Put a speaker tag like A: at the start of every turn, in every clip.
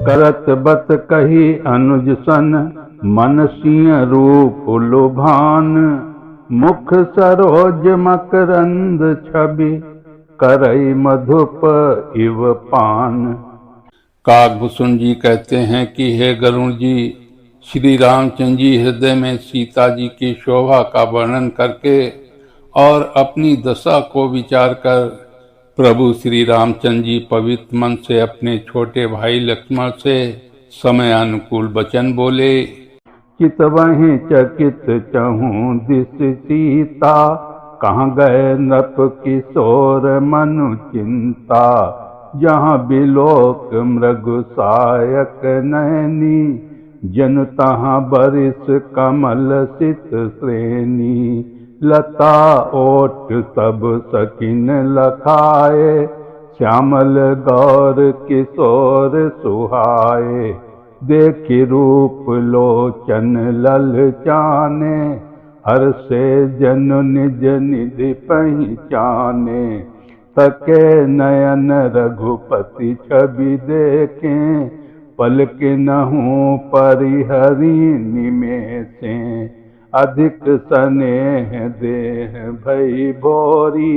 A: करत बत कही अनुज सन, मन सिंह रूप लुभान। मुख सरोज मकरंद छवि, करई मधुप इव पान। काकभूषण जी कहते हैं कि हे गरुण जी, श्री रामचंद्र जी हृदय में सीता जी की शोभा का वर्णन करके और अपनी दशा को विचार कर प्रभु श्री रामचंद्र जी पवित्र मन से अपने छोटे भाई लक्ष्मण से समय अनुकूल वचन बोले। चितवहि चकित चहूँ दिस सीता, कहाँ गए नृप किशोर मनु चिंता। जहाँ बिलोक मृगु सायक नैनी, जनु तहाँ बरिस कमल सित श्रेणी। लता ओट सब सकिन लखाए, श्यामल गौर किशोर सुहाए। देखि रूप लोचन ललचाने, हर्षे जनु निज निधि पहिचाने। तके नयन रघुपति छवि देखें, पलक नहु परिहरि निमेषे। अधिक स्नेह देह भई भोरी,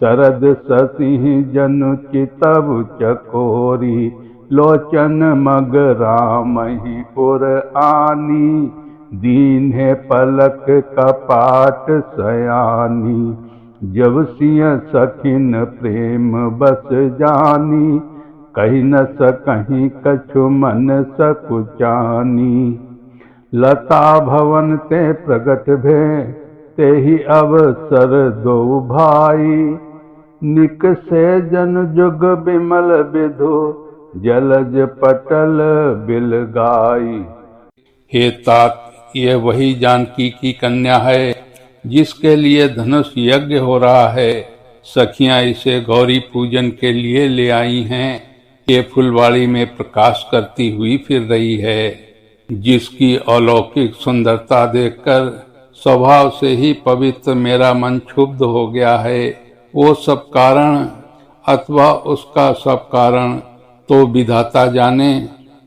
A: शरद शशि जनु चितव चकोरी। लोचन मग रामहि पुर आनी, दीन्हे पलक कपाट सयानी। जब सिंह सखिन प्रेम बस जानी, कही न सकहीं कछु मन सकुचानी। लता भवन ते प्रगट भे, तेहि अवसर दो भाई। निकसे जन जुग बिमल विधु, जलज पटल बिलगाई। हे तात, ये वही जानकी की कन्या है जिसके लिए धनुष यज्ञ हो रहा है। सखियां इसे गौरी पूजन के लिए ले आई हैं। ये फुलवाड़ी में प्रकाश करती हुई फिर रही है, जिसकी अलौकिक सुंदरता देखकर स्वभाव से ही पवित्र मेरा मन क्षुब्ध हो गया है। वो सब कारण अथवा उसका सब कारण तो विधाता जाने,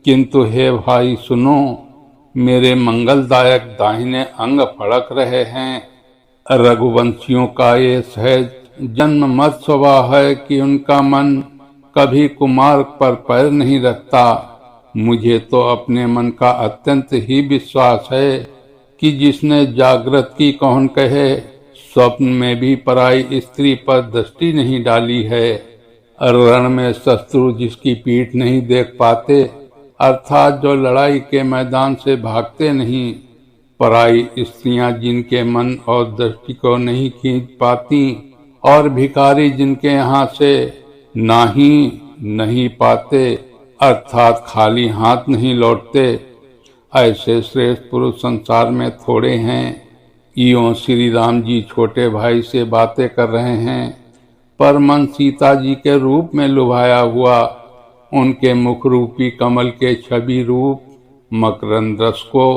A: किंतु हे भाई सुनो, मेरे मंगलदायक दाहिने अंग फड़क रहे हैं। रघुवंशियों का ये सहज जन्म मत स्वभाव है कि उनका मन कभी कुमार्ग पर पैर नहीं रखता। मुझे तो अपने मन का अत्यंत ही विश्वास है कि जिसने जागृत की कौन कहे, स्वप्न में भी पराई स्त्री पर दृष्टि नहीं डाली है। रण में शत्रु जिसकी पीठ नहीं देख पाते, अर्थात जो लड़ाई के मैदान से भागते नहीं, पराई स्त्रियां जिनके मन और दृष्टि को नहीं खींच पाती, और भिखारी जिनके यहाँ से नहीं पाते, अर्थात खाली हाथ नहीं लौटते, ऐसे श्रेष्ठ पुरुष संसार में थोड़े हैं। यों श्री राम जी छोटे भाई से बातें कर रहे हैं, पर मन सीता जी के रूप में लुभाया हुआ उनके मुख रूपी कमल के छवि रूप मकरंद रस को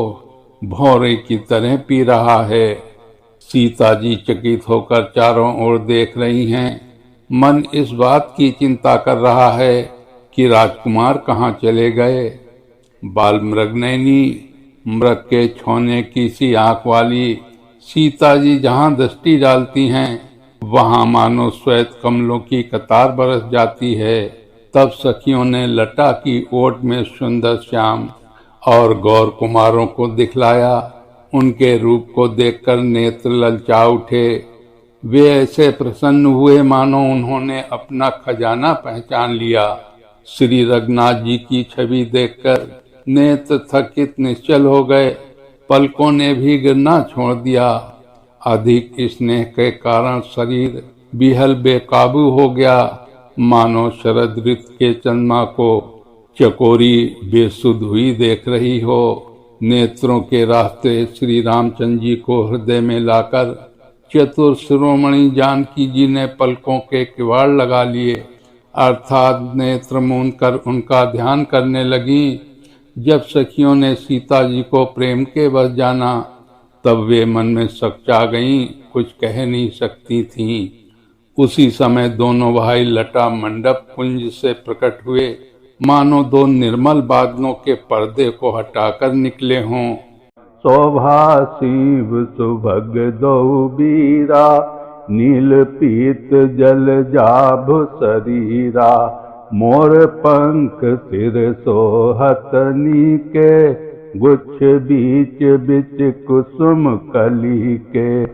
A: भौरे की तरह पी रहा है। सीता जी चकित होकर चारों ओर देख रही हैं। मन इस बात की चिंता कर रहा है कि राजकुमार कहाँ चले गए। बाल मृगनयनी, मृग के छौने की सी आंख वाली सीता जी जहाँ दृष्टि डालती हैं, वहाँ मानो श्वेत कमलों की कतार बरस जाती है। तब सखियों ने लटा की ओट में सुंदर श्याम और गौर कुमारों को दिखलाया। उनके रूप को देखकर नेत्र ललचा उठे। वे ऐसे प्रसन्न हुए मानो उन्होंने अपना खजाना पहचान लिया। श्री रघुनाथ जी की छवि देखकर नेत्र थकित निश्चल हो गए, पलकों ने भी गिरना छोड़ दिया। अधिक स्नेह के कारण शरीर बिहल बेकाबू हो गया, मानो शरद ऋतु के चंद्रमा को चकोरी बेसुध हुई देख रही हो। नेत्रों के रास्ते श्री रामचंद्र जी को हृदय में लाकर चतुर शिरोमणि जानकी जी ने पलकों के किवाड़ लगा लिए, अर्थात नेत्र मूंद कर उनका ध्यान करने लगी। जब सखियों ने सीता जी को प्रेम के बस जाना, तब वे मन में सकचा गईं, कुछ कह नहीं सकती थीं। उसी समय दोनों भाई लटा मंडप कुंज से प्रकट हुए मानो दो निर्मल बादलों के पर्दे को हटाकर निकले हों।
B: शोभा शिव सुभग दो बीरा, नील पीत जल जाभ शरीरा। मोर पंख सिर सोहत नीके, गुच्छ बीच बिच कुसुम कली के।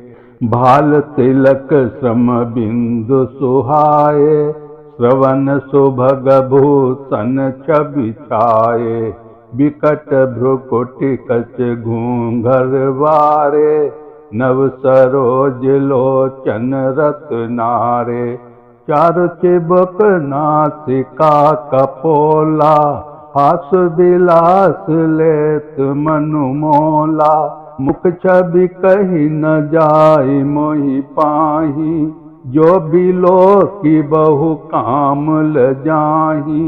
B: भाल तिलक श्रम बिंदु सुहाए, श्रवण सुभग भूषण छवि छाए। बिकट भ्रुकुटि कच घूंघर वारे, नव सरोज लोचन रत्नारे। चारु चिबुक नासिका कपोला, हास विलास लेत मनु मोला। मुख छवि कही न जाय मोहि पाही, जो बिलो की बहु काम ल जाही।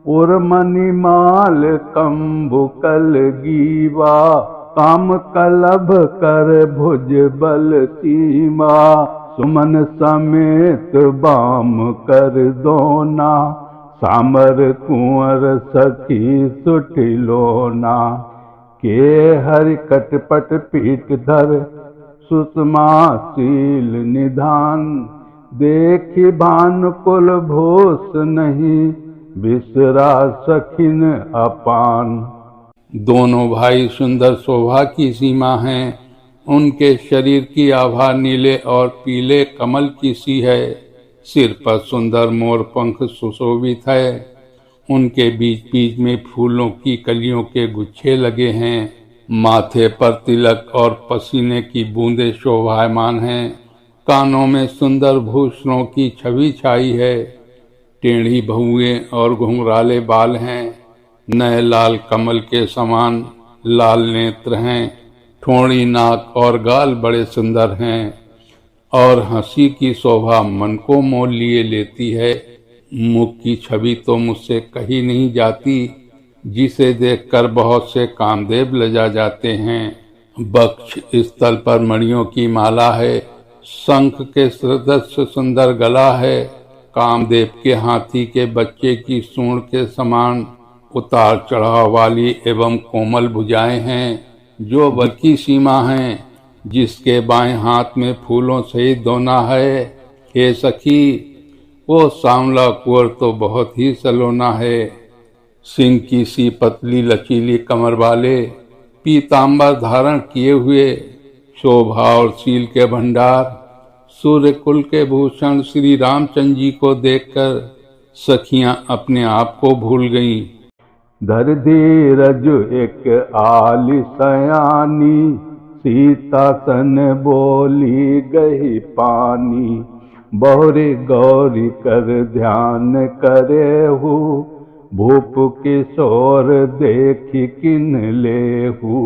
B: उर्मणि माल कंबु कल गीवा, काम कलभ कर भुज बल सीमा। सुमन समेत बाम कर दोना, सामर कुंवर सखी सुटिलोना। के हरि कटपट पीठ धर, सुषमा शील निधान। देखि भानुकुल भूष नहीं, बिसरा सखिन अपान।
A: दोनों भाई सुंदर शोभा की सीमा हैं। उनके शरीर की आभा नीले और पीले कमल की सी है। सिर पर सुंदर मोर पंख सुशोभित है। उनके बीच बीच में फूलों की कलियों के गुच्छे लगे हैं। माथे पर तिलक और पसीने की बूंदें शोभायमान हैं। कानों में सुंदर भूषणों की छवि छाई है। टेढ़ी बहुएं और घुंघराले बाल हैं। नए लाल कमल के समान लाल नेत्र हैं। ठोड़ी नाक और गाल बड़े सुंदर हैं और हंसी की शोभा मन को मोल लिए लेती है। मुख की छवि तो मुझसे कही नहीं जाती, जिसे देखकर बहुत से कामदेव लजा जाते हैं। वक्ष स्थल पर मणियों की माला है। शंख के सदृश सुंदर गला है। कामदेव के हाथी के बच्चे की सूंड के समान उतार चढ़ाव वाली एवं कोमल भुजाएं हैं, जो बल की सीमा हैं। जिसके बाएं हाथ में फूलों सहित दोना है। हे सखी, वो सांवला कुंवर तो बहुत ही सलोना है। सिंह की सी पतली लचीली कमर वाले, पीतांबर धारण किए हुए, शोभा और शील के भंडार, सूर्य कुल के भूषण श्री रामचंद्र जी को देखकर सखियां अपने आप को भूल गईं।
B: धर धीरज एक आली सयानी, सीता सन बोली गही पानी। बहुरी गौरी कर ध्यान करेहू, भूप किशोर देखी किन लेहू।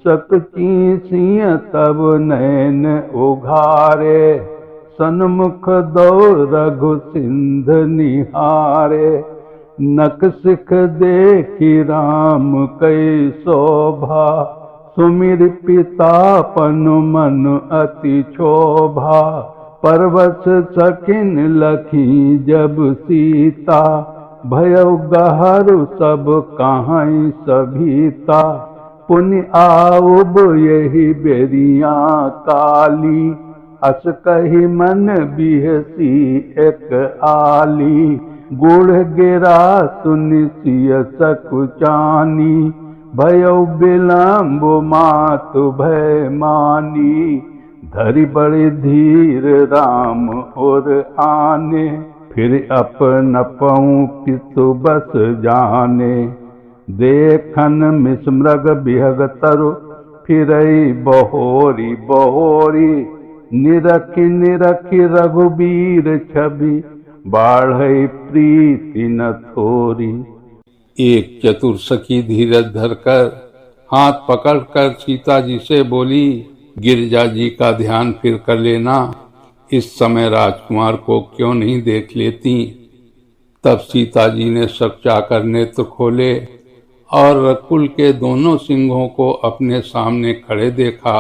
B: सकची सिंह तब नैन उघारे, सन्मुख दो रघु सिंध निहारे। नक सिख देखी राम कई शोभा, सुमिर पितापन मन अति क्षोभा। परवश सखिन लखी जब सीता, भयउ गहरु सब कहाई सभीता। पुनि आउब यही बेरिया काली, अस कही मन बिहसी एक आली। गुड़ गिरा सुनि सिय सकुचानी, भयउ विलम्ब मातु भय मानी। धरि बड़े धीर राम और आने, फिर अपन पऊ पितु बस जाने। देखन मिसमृग बिहग तरु, फिरई बहोरी बहोरी। निरखि निरखि रघुबीर छवि, बाढ़ई प्रीति न थोरी।
A: एक चतुर सखी धीरज धरकर हाथ पकड़कर सीता जी से बोली, गिरिजा जी का ध्यान फिर कर लेना। इस समय राजकुमार को क्यों नहीं देख लेती। तब सीता जी ने सकचाकर नेत्र खोले और रकुल के दोनों सिंहों को अपने सामने खड़े देखा।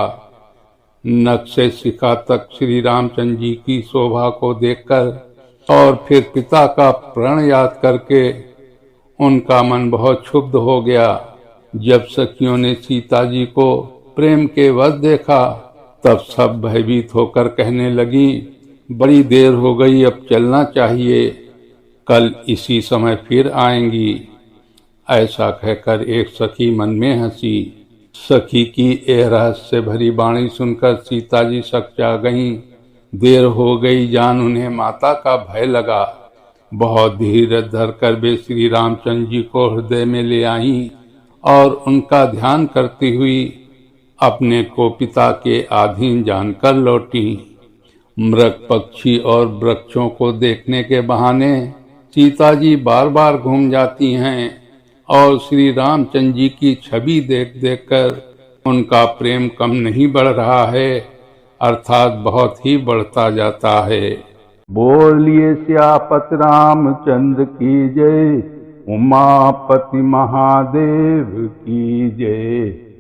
A: नख से शिखा तक श्री रामचंद्र जी की शोभा को देखकर और फिर पिता का प्रण याद करके उनका मन बहुत क्षुब्ध हो गया। जब सखियों ने सीता जी को प्रेम के वश देखा तब सब भयभीत होकर कहने लगी, बड़ी देर हो गई, अब चलना चाहिए, कल इसी समय फिर आएंगी। ऐसा कहकर एक सखी मन में हंसी। सखी की यह रहस्य भरी वाणी सुनकर सीता जी सकचा गईं। देर हो गई जान उन्हें माता का भय लगा। बहुत धीरज धरकर वे श्री रामचंद्र जी को हृदय में ले आईं और उनका ध्यान करती हुई अपने को पिता के अधीन जानकर लौटी। मृग पक्षी और वृक्षों को देखने के बहाने सीता जी बार बार घूम जाती हैं और श्री रामचंद्र जी की छवि देख देख कर उनका प्रेम कम नहीं बढ़ रहा है, अर्थात बहुत ही बढ़ता जाता है।
B: बोलिए सियापति रामचंद्र की जय, उमापति महादेव की जय।